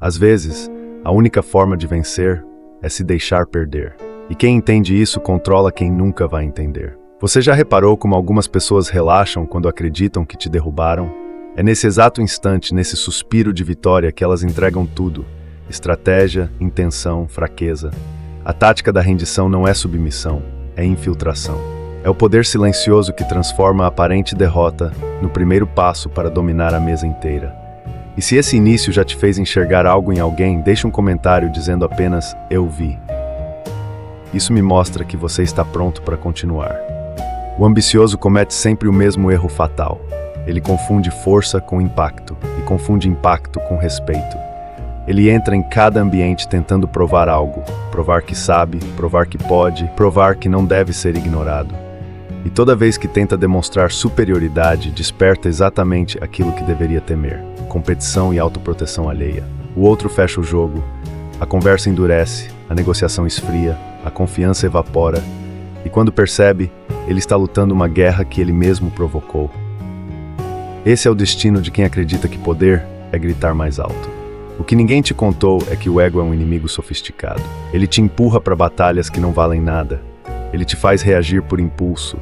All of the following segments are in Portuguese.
Às vezes, a única forma de vencer é se deixar perder. E quem entende isso controla quem nunca vai entender. Você já reparou como algumas pessoas relaxam quando acreditam que te derrubaram? É nesse exato instante, nesse suspiro de vitória, que elas entregam tudo: estratégia, intenção, fraqueza. A tática da rendição não é submissão, é infiltração. É o poder silencioso que transforma a aparente derrota no primeiro passo para dominar a mesa inteira. E se esse início já te fez enxergar algo em alguém, deixe um comentário dizendo apenas "eu vi". Isso me mostra que você está pronto para continuar. O ambicioso comete sempre o mesmo erro fatal. Ele confunde força com impacto, e confunde impacto com respeito. Ele entra em cada ambiente tentando provar algo, provar que sabe, provar que pode, provar que não deve ser ignorado. E toda vez que tenta demonstrar superioridade, desperta exatamente aquilo que deveria temer: competição e autoproteção alheia. O outro fecha o jogo, a conversa endurece, a negociação esfria, a confiança evapora, e quando percebe, ele está lutando uma guerra que ele mesmo provocou. Esse é o destino de quem acredita que poder é gritar mais alto. O que ninguém te contou é que o ego é um inimigo sofisticado. Ele te empurra para batalhas que não valem nada. Ele te faz reagir por impulso.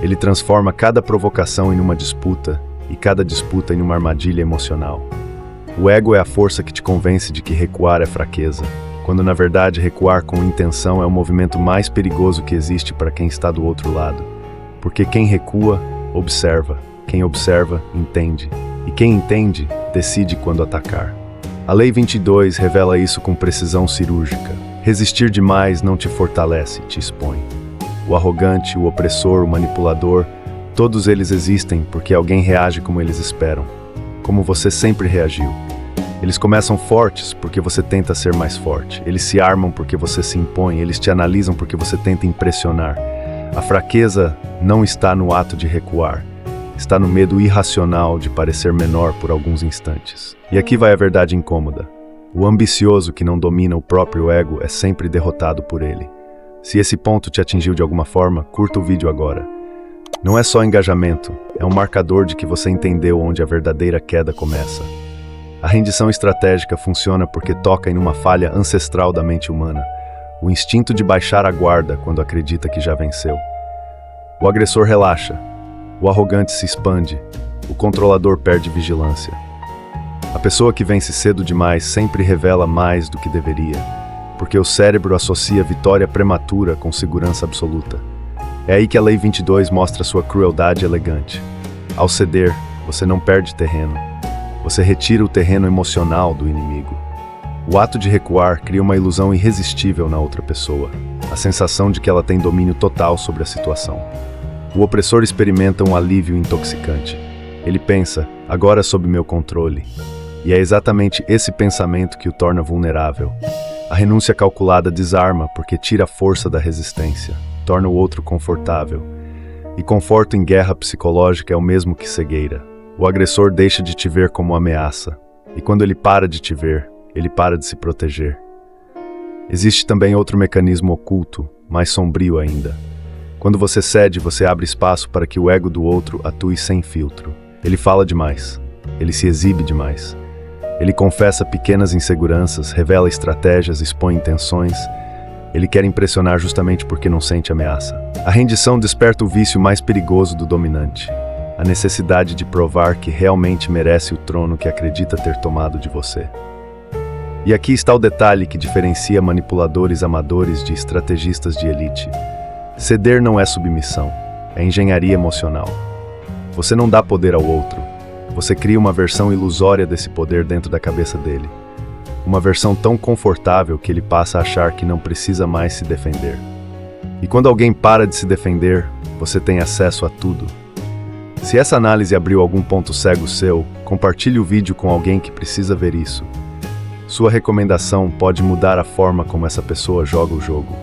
Ele transforma cada provocação em uma disputa e cada disputa em uma armadilha emocional. O ego é a força que te convence de que recuar é fraqueza, quando na verdade recuar com intenção é o movimento mais perigoso que existe para quem está do outro lado. Porque quem recua, observa. Quem observa, entende. E quem entende, decide quando atacar. A Lei 22 revela isso com precisão cirúrgica. Resistir demais não te fortalece, te expõe. O arrogante, o opressor, o manipulador, todos eles existem porque alguém reage como eles esperam, como você sempre reagiu. Eles começam fortes porque você tenta ser mais forte. Eles se armam porque você se impõe. Eles te analisam porque você tenta impressionar. A fraqueza não está no ato de recuar. Está no medo irracional de parecer menor por alguns instantes. E aqui vai a verdade incômoda. O ambicioso que não domina o próprio ego é sempre derrotado por ele. Se esse ponto te atingiu de alguma forma, curta o vídeo agora. Não é só engajamento, é um marcador de que você entendeu onde a verdadeira queda começa. A rendição estratégica funciona porque toca em uma falha ancestral da mente humana, o instinto de baixar a guarda quando acredita que já venceu. O agressor relaxa, o arrogante se expande, o controlador perde vigilância. A pessoa que vence cedo demais sempre revela mais do que deveria, porque o cérebro associa vitória prematura com segurança absoluta. É aí que a Lei 22 mostra sua crueldade elegante. Ao ceder, você não perde terreno. Você retira o terreno emocional do inimigo. O ato de recuar cria uma ilusão irresistível na outra pessoa, a sensação de que ela tem domínio total sobre a situação. O opressor experimenta um alívio intoxicante. Ele pensa, agora sob meu controle. E é exatamente esse pensamento que o torna vulnerável. A renúncia calculada desarma porque tira a força da resistência, torna o outro confortável. E conforto em guerra psicológica é o mesmo que cegueira. O agressor deixa de te ver como ameaça, e quando ele para de te ver, ele para de se proteger. Existe também outro mecanismo oculto, mais sombrio ainda. Quando você cede, você abre espaço para que o ego do outro atue sem filtro. Ele fala demais, ele se exibe demais. Ele confessa pequenas inseguranças, revela estratégias, expõe intenções. Ele quer impressionar justamente porque não sente ameaça. A rendição desperta o vício mais perigoso do dominante, a necessidade de provar que realmente merece o trono que acredita ter tomado de você. E aqui está o detalhe que diferencia manipuladores amadores de estrategistas de elite. Ceder não é submissão, é engenharia emocional. Você não dá poder ao outro. Você cria uma versão ilusória desse poder dentro da cabeça dele. Uma versão tão confortável que ele passa a achar que não precisa mais se defender. E quando alguém para de se defender, você tem acesso a tudo. Se essa análise abriu algum ponto cego seu, compartilhe o vídeo com alguém que precisa ver isso. Sua recomendação pode mudar a forma como essa pessoa joga o jogo.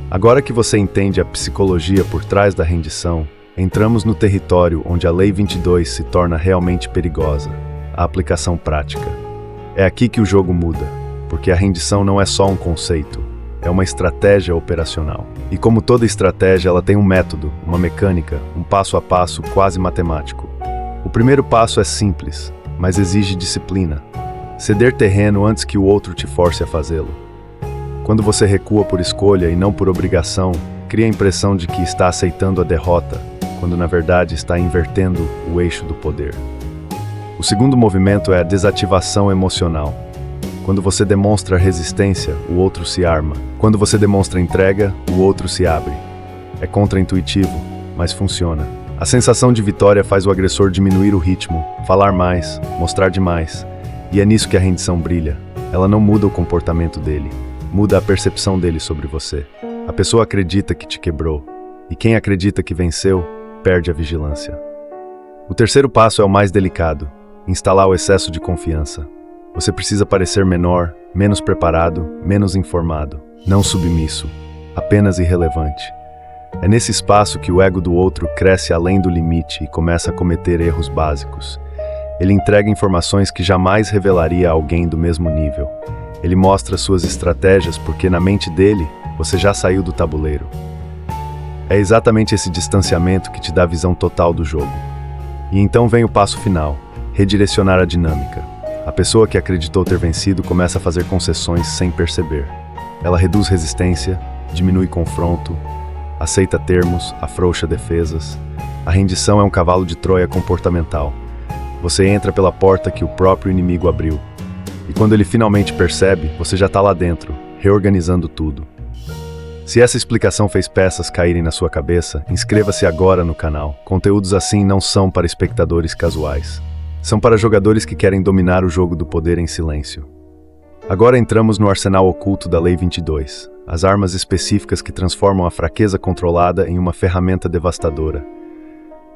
Agora que você entende a psicologia por trás da rendição, entramos no território onde a Lei 22 se torna realmente perigosa, a aplicação prática. É aqui que o jogo muda, porque a rendição não é só um conceito, é uma estratégia operacional. E como toda estratégia, ela tem um método, uma mecânica, um passo a passo quase matemático. O primeiro passo é simples, mas exige disciplina. Ceder terreno antes que o outro te force a fazê-lo. Quando você recua por escolha e não por obrigação, cria a impressão de que está aceitando a derrota, quando na verdade está invertendo o eixo do poder. O segundo movimento é a desativação emocional. Quando você demonstra resistência, o outro se arma. Quando você demonstra entrega, o outro se abre. É contraintuitivo, mas funciona. A sensação de vitória faz o agressor diminuir o ritmo, falar mais, mostrar demais. E é nisso que a rendição brilha. Ela não muda o comportamento dele, muda a percepção dele sobre você. A pessoa acredita que te quebrou, e quem acredita que venceu, perde a vigilância. O terceiro passo é o mais delicado: instalar o excesso de confiança. Você precisa parecer menor, menos preparado, menos informado, não submisso, apenas irrelevante. É nesse espaço que o ego do outro cresce além do limite e começa a cometer erros básicos. Ele entrega informações que jamais revelaria a alguém do mesmo nível. Ele mostra suas estratégias porque na mente dele, você já saiu do tabuleiro. É exatamente esse distanciamento que te dá a visão total do jogo. E então vem o passo final: redirecionar a dinâmica. A pessoa que acreditou ter vencido começa a fazer concessões sem perceber. Ela reduz resistência, diminui confronto, aceita termos, afrouxa defesas. A rendição é um cavalo de Troia comportamental. Você entra pela porta que o próprio inimigo abriu. E quando ele finalmente percebe, você já está lá dentro, reorganizando tudo. Se essa explicação fez peças caírem na sua cabeça, inscreva-se agora no canal. Conteúdos assim não são para espectadores casuais. São para jogadores que querem dominar o jogo do poder em silêncio. Agora entramos no arsenal oculto da Lei 22, as armas específicas que transformam a fraqueza controlada em uma ferramenta devastadora.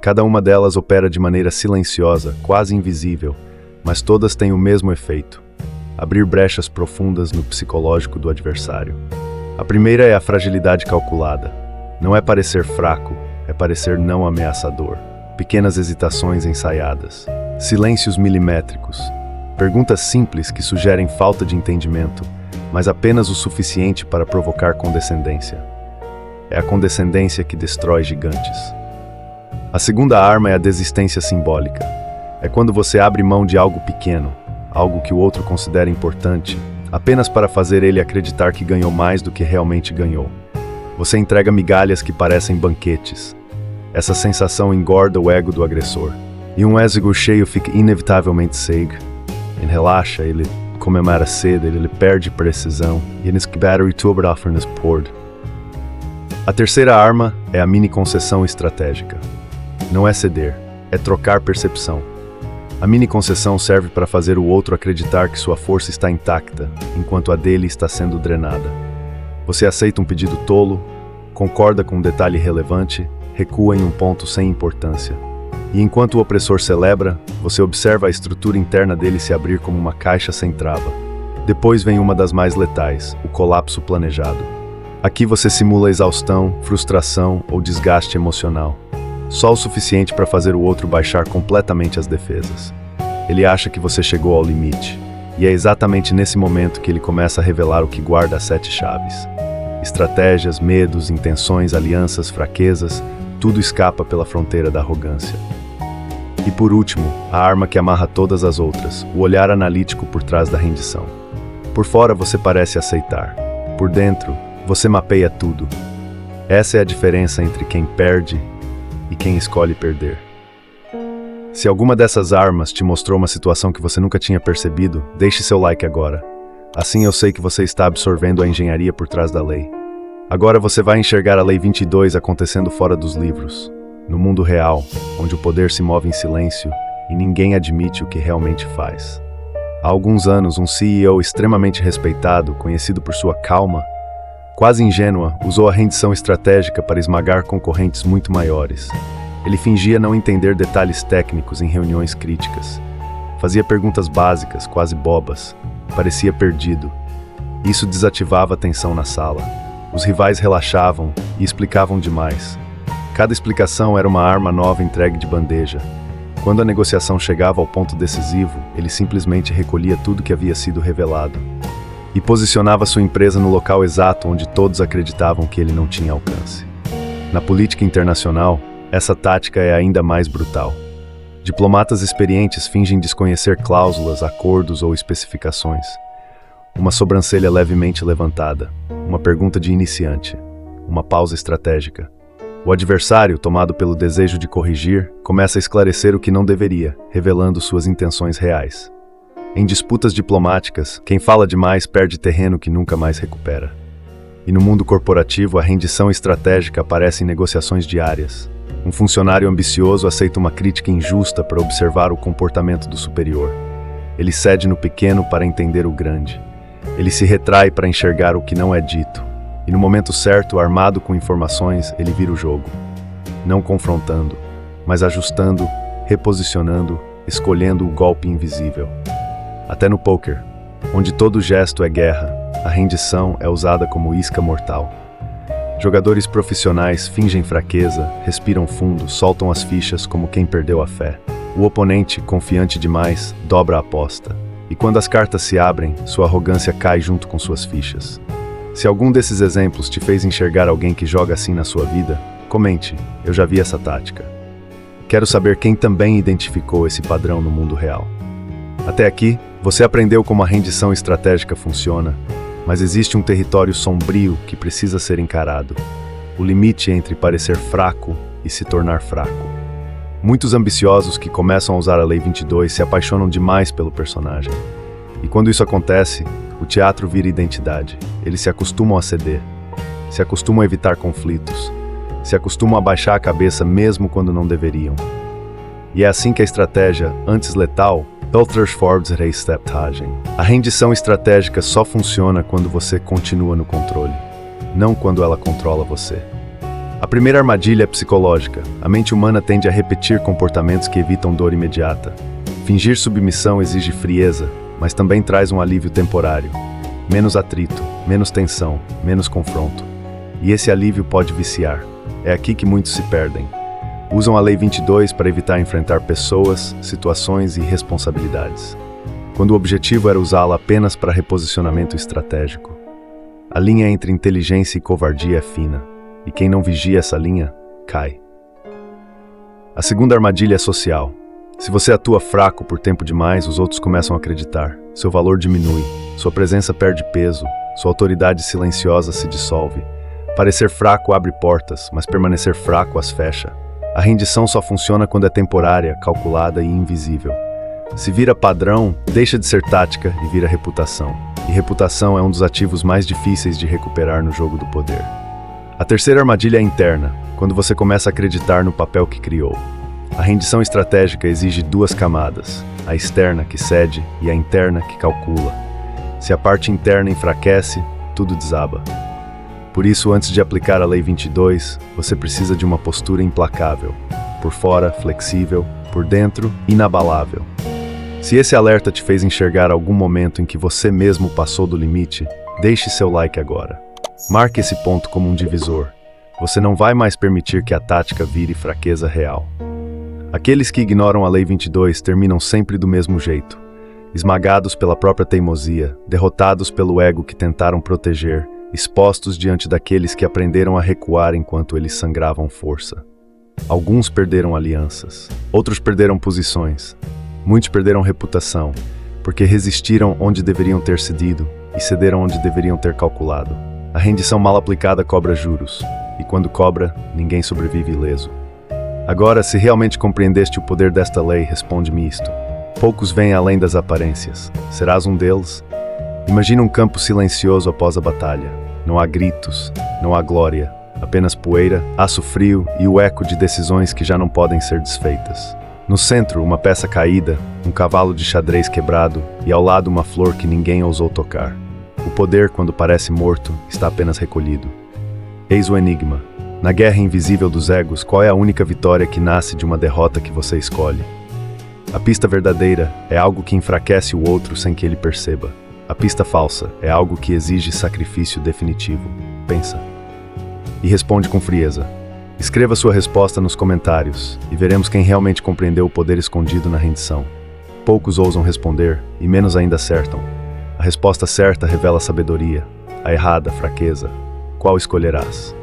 Cada uma delas opera de maneira silenciosa, quase invisível, mas todas têm o mesmo efeito: abrir brechas profundas no psicológico do adversário. A primeira é a fragilidade calculada. Não é parecer fraco, é parecer não ameaçador. Pequenas hesitações ensaiadas. Silêncios milimétricos. Perguntas simples que sugerem falta de entendimento, mas apenas o suficiente para provocar condescendência. É a condescendência que destrói gigantes. A segunda arma é a desistência simbólica. É quando você abre mão de algo pequeno, algo que o outro considera importante, apenas para fazer ele acreditar que ganhou mais do que realmente ganhou. Você entrega migalhas que parecem banquetes. Essa sensação engorda o ego do agressor. E um ego cheio fica inevitavelmente cego. Ele relaxa, ele comemora cedo, ele perde precisão, e ele battery tuberoffernes poured. A terceira arma é a mini concessão estratégica. Não é ceder, é trocar percepção. A mini concessão serve para fazer o outro acreditar que sua força está intacta, enquanto a dele está sendo drenada. Você aceita um pedido tolo, concorda com um detalhe irrelevante, recua em um ponto sem importância. E enquanto o opressor celebra, você observa a estrutura interna dele se abrir como uma caixa sem trava. Depois vem uma das mais letais, o colapso planejado. Aqui você simula exaustão, frustração ou desgaste emocional. Só o suficiente para fazer o outro baixar completamente as defesas. Ele acha que você chegou ao limite, e é exatamente nesse momento que ele começa a revelar o que guarda as 7 chaves. Estratégias, medos, intenções, alianças, fraquezas, tudo escapa pela fronteira da arrogância. E por último, a arma que amarra todas as outras, o olhar analítico por trás da rendição. Por fora você parece aceitar, por dentro você mapeia tudo. Essa é a diferença entre quem perde e quem escolhe perder. Se alguma dessas armas te mostrou uma situação que você nunca tinha percebido, deixe seu like agora. Assim eu sei que você está absorvendo a engenharia por trás da lei. Agora você vai enxergar a Lei 22 acontecendo fora dos livros, no mundo real, onde o poder se move em silêncio e ninguém admite o que realmente faz. Há alguns anos, um CEO extremamente respeitado, conhecido por sua calma, quase ingênua, usou a rendição estratégica para esmagar concorrentes muito maiores. Ele fingia não entender detalhes técnicos em reuniões críticas. Fazia perguntas básicas, quase bobas. Parecia perdido. Isso desativava a tensão na sala. Os rivais relaxavam e explicavam demais. Cada explicação era uma arma nova entregue de bandeja. Quando a negociação chegava ao ponto decisivo, ele simplesmente recolhia tudo que havia sido revelado e posicionava sua empresa no local exato onde todos acreditavam que ele não tinha alcance. Na política internacional, essa tática é ainda mais brutal. Diplomatas experientes fingem desconhecer cláusulas, acordos ou especificações. Uma sobrancelha levemente levantada, uma pergunta de iniciante, uma pausa estratégica. O adversário, tomado pelo desejo de corrigir, começa a esclarecer o que não deveria, revelando suas intenções reais. Em disputas diplomáticas, quem fala demais perde terreno que nunca mais recupera. E no mundo corporativo, a rendição estratégica aparece em negociações diárias. Um funcionário ambicioso aceita uma crítica injusta para observar o comportamento do superior. Ele cede no pequeno para entender o grande. Ele se retrai para enxergar o que não é dito. E no momento certo, armado com informações, ele vira o jogo. Não confrontando, mas ajustando, reposicionando, escolhendo o golpe invisível. Até no pôquer, onde todo gesto é guerra, a rendição é usada como isca mortal. Jogadores profissionais fingem fraqueza, respiram fundo, soltam as fichas como quem perdeu a fé. O oponente, confiante demais, dobra a aposta. E quando as cartas se abrem, sua arrogância cai junto com suas fichas. Se algum desses exemplos te fez enxergar alguém que joga assim na sua vida, comente, eu já vi essa tática. Quero saber quem também identificou esse padrão no mundo real. Até aqui, você aprendeu como a rendição estratégica funciona, mas existe um território sombrio que precisa ser encarado. O limite entre parecer fraco e se tornar fraco. Muitos ambiciosos que começam a usar a Lei 22 se apaixonam demais pelo personagem. E quando isso acontece, o teatro vira identidade. Eles se acostumam a ceder, se acostumam a evitar conflitos, se acostumam a baixar a cabeça mesmo quando não deveriam. E é assim que a estratégia, antes letal, a rendição estratégica só funciona quando você continua no controle, não quando ela controla você. A primeira armadilha é psicológica. A mente humana tende a repetir comportamentos que evitam dor imediata. Fingir submissão exige frieza, mas também traz um alívio temporário. Menos atrito, menos tensão, menos confronto. E esse alívio pode viciar. É aqui que muitos se perdem. Usam a Lei 22 para evitar enfrentar pessoas, situações e responsabilidades, quando o objetivo era usá-la apenas para reposicionamento estratégico. A linha entre inteligência e covardia é fina, e quem não vigia essa linha, cai. A segunda armadilha é social. Se você atua fraco por tempo demais, os outros começam a acreditar. Seu valor diminui, sua presença perde peso, sua autoridade silenciosa se dissolve. Parecer fraco abre portas, mas permanecer fraco as fecha. A rendição só funciona quando é temporária, calculada e invisível. Se vira padrão, deixa de ser tática e vira reputação. E reputação é um dos ativos mais difíceis de recuperar no jogo do poder. A terceira armadilha é interna, quando você começa a acreditar no papel que criou. A rendição estratégica exige duas camadas, a externa que cede e a interna que calcula. Se a parte interna enfraquece, tudo desaba. Por isso, antes de aplicar a Lei 22, você precisa de uma postura implacável. Por fora, flexível, por dentro, inabalável. Se esse alerta te fez enxergar algum momento em que você mesmo passou do limite, deixe seu like agora. Marque esse ponto como um divisor. Você não vai mais permitir que a tática vire fraqueza real. Aqueles que ignoram a Lei 22 terminam sempre do mesmo jeito. Esmagados pela própria teimosia, derrotados pelo ego que tentaram proteger, expostos diante daqueles que aprenderam a recuar enquanto eles sangravam força. Alguns perderam alianças, outros perderam posições, muitos perderam reputação, porque resistiram onde deveriam ter cedido e cederam onde deveriam ter calculado. A rendição mal aplicada cobra juros, e quando cobra, ninguém sobrevive ileso. Agora, se realmente compreendeste o poder desta lei, responde-me isto. Poucos vêm além das aparências. Serás um deles? Imagina um campo silencioso após a batalha. Não há gritos, não há glória, apenas poeira, aço frio e o eco de decisões que já não podem ser desfeitas. No centro, uma peça caída, um cavalo de xadrez quebrado e ao lado uma flor que ninguém ousou tocar. O poder, quando parece morto, está apenas recolhido. Eis o enigma. Na guerra invisível dos egos, qual é a única vitória que nasce de uma derrota que você escolhe? A pista verdadeira é algo que enfraquece o outro sem que ele perceba. A pista falsa é algo que exige sacrifício definitivo. Pensa. E responde com frieza. Escreva sua resposta nos comentários e veremos quem realmente compreendeu o poder escondido na rendição. Poucos ousam responder e menos ainda acertam. A resposta certa revela sabedoria, a errada, fraqueza. Qual escolherás?